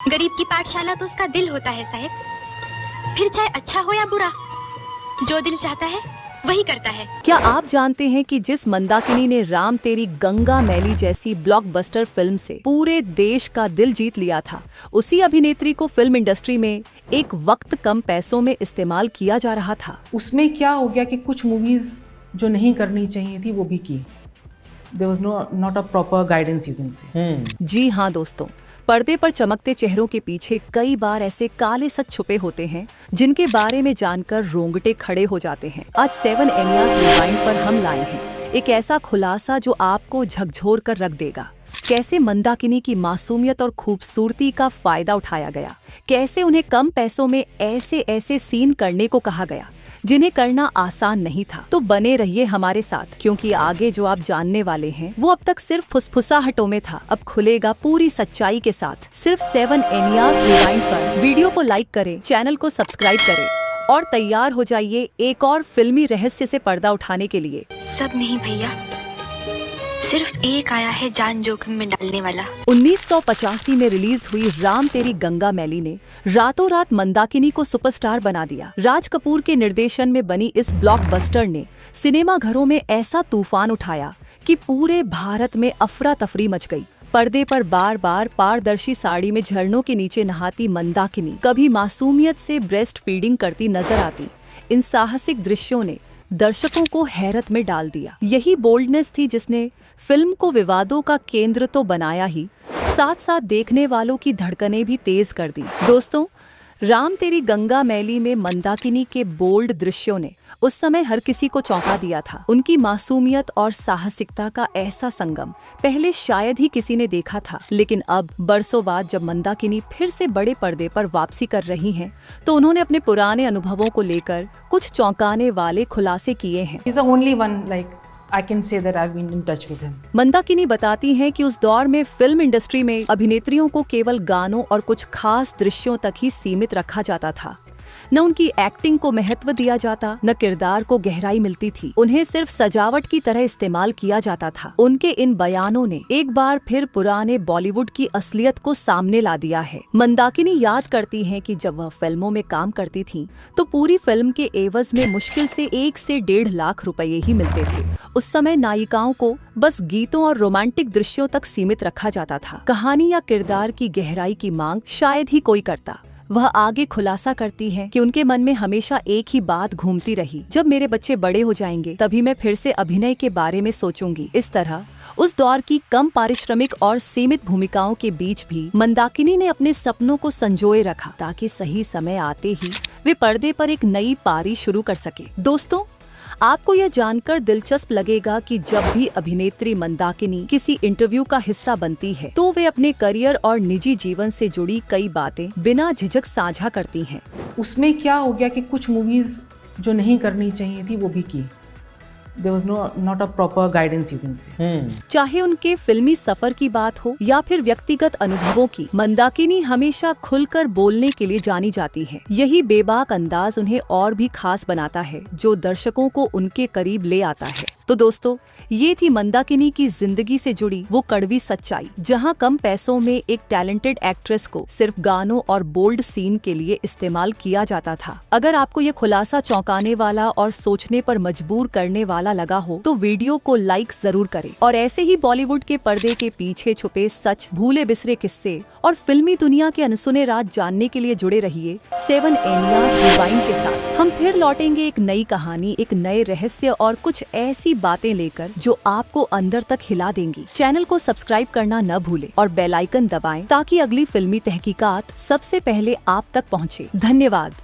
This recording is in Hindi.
गरीब की पाठशाला तो उसका दिल होता है साहब। फिर चाहे अच्छा हो या बुरा, जो दिल चाहता है वही करता है। क्या आप जानते हैं कि जिस मंदाकिनी ने राम तेरी गंगा मैली जैसी ब्लॉकबस्टर फिल्म से पूरे देश का दिल जीत लिया था, उसी अभिनेत्री को फिल्म इंडस्ट्री में एक वक्त कम पैसों में इस्तेमाल किया जा रहा था। उसमें क्या हो गया कि कुछ मूवीज जो नहीं करनी चाहिए थी वो भी की। There was not a proper guidance, you can say. जी हाँ दोस्तों, पर्दे पर चमकते चेहरों के पीछे कई बार ऐसे काले सच छुपे होते हैं जिनके बारे में जानकर रोंगटे खड़े हो जाते हैं। आज 7 एनियाज रिवाइंड पर हम लाए हैं एक ऐसा खुलासा जो आपको झकझोर कर रख देगा। कैसे मंदाकिनी की मासूमियत और खूबसूरती का फायदा उठाया गया, कैसे उन्हें कम पैसों में ऐसे ऐसे सीन करने को कहा गया जिन्हें करना आसान नहीं था। तो बने रहिए हमारे साथ, क्योंकि आगे जो आप जानने वाले हैं वो अब तक सिर्फ फुसफुसाहटों में था, अब खुलेगा पूरी सच्चाई के साथ सिर्फ 7 एनियाज रिवाइंड पर। वीडियो को लाइक करें, चैनल को सब्सक्राइब करें और तैयार हो जाइए एक और फिल्मी रहस्य से पर्दा उठाने के लिए। सब नहीं भैया, सिर्फ एक आया है जान जोखिम में डालने वाला। 1985 में रिलीज हुई राम तेरी गंगा मैली ने रातों रात मंदाकिनी को सुपरस्टार बना दिया। राज कपूर के निर्देशन में बनी इस ब्लॉकबस्टर ने सिनेमा घरों में ऐसा तूफान उठाया कि पूरे भारत में अफरा तफरी मच गई। पर्दे पर बार बार पारदर्शी साड़ी में झरनों के नीचे नहाती मंदाकिनी कभी मासूमियत से ब्रेस्ट फीडिंग करती नजर आती। इन साहसिक दृश्यों ने दर्शकों को हैरत में डाल दिया। यही बोल्डनेस थी जिसने फिल्म को विवादों का केंद्र तो बनाया ही, साथ साथ देखने वालों की धड़कनें भी तेज कर दी। दोस्तों, राम तेरी गंगा मैली में मंदाकिनी के बोल्ड दृश्यों ने उस समय हर किसी को चौंका दिया था। उनकी मासूमियत और साहसिकता का ऐसा संगम पहले शायद ही किसी ने देखा था, लेकिन अब बरसों बाद जब मंदाकिनी फिर से बड़े पर्दे पर वापसी कर रही हैं, तो उन्होंने अपने पुराने अनुभवों को लेकर कुछ चौंकाने वाले खुलासे किए हैं। He's the only one, like I can say that I've been in touch with him. Mandakini बताती हैं कि उस दौर में फिल्म इंडस्ट्री में अभिनेत्रियों को केवल गानों और कुछ खास दृश्यों तक ही सीमित रखा जाता था। न उनकी एक्टिंग को महत्व दिया जाता, न किरदार को गहराई मिलती थी। उन्हें सिर्फ सजावट की तरह इस्तेमाल किया जाता था। उनके इन बयानों ने एक बार फिर पुराने बॉलीवुड की असलियत को सामने ला दिया है। मंदाकिनी याद करती हैं कि जब वह फिल्मों में काम करती थीं, तो पूरी फिल्म के एवज में मुश्किल से 1 से 1.5 लाख रुपए ही मिलते थे। उस समय नायिकाओं को बस गीतों और रोमांटिक दृश्यों तक सीमित रखा जाता था। कहानी या किरदार की गहराई की मांग शायद ही कोई करता। वह आगे खुलासा करती है कि उनके मन में हमेशा एक ही बात घूमती रही, जब मेरे बच्चे बड़े हो जाएंगे तभी मैं फिर से अभिनय के बारे में सोचूंगी। इस तरह उस दौर की कम पारिश्रमिक और सीमित भूमिकाओं के बीच भी मंदाकिनी ने अपने सपनों को संजोए रखा, ताकि सही समय आते ही वे पर्दे पर एक नई पारी शुरू कर सके। दोस्तों, आपको यह जानकर दिलचस्प लगेगा कि जब भी अभिनेत्री मंदाकिनी किसी इंटरव्यू का हिस्सा बनती है, तो वे अपने करियर और निजी जीवन से जुड़ी कई बातें बिना झिझक साझा करती हैं। उसमें क्या हो गया कि कुछ मूवीज जो नहीं करनी चाहिए थी वो भी की। There was not a proper guidance, you can say. चाहे उनके फिल्मी सफर की बात हो या फिर व्यक्तिगत अनुभवों की, मंदाकिनी हमेशा खुलकर बोलने के लिए जानी जाती है। यही बेबाक अंदाज उन्हें और भी खास बनाता है, जो दर्शकों को उनके करीब ले आता है। तो दोस्तों, ये थी मंदाकिनी की जिंदगी से जुड़ी वो कड़वी सच्चाई, जहां कम पैसों में एक टैलेंटेड एक्ट्रेस को सिर्फ गानों और बोल्ड सीन के लिए इस्तेमाल किया जाता था। अगर आपको ये खुलासा चौंकाने वाला और सोचने पर मजबूर करने वाला लगा हो, तो वीडियो को लाइक जरूर करें और ऐसे ही बॉलीवुड के पर्दे के पीछे छुपे सच, भूले बिसरे किस्से और फिल्मी दुनिया के अनसुने राज जानने के लिए जुड़े रहिए 7 एनियाज रिवाइंड के साथ। हम फिर लौटेंगे एक नई कहानी, एक नए रहस्य और कुछ ऐसी बातें लेकर जो आपको अंदर तक हिला देंगी। चैनल को सब्सक्राइब करना न भूलें और बेल आइकन दबाएं, ताकि अगली फिल्मी तहकीकात सबसे पहले आप तक पहुंचे। धन्यवाद।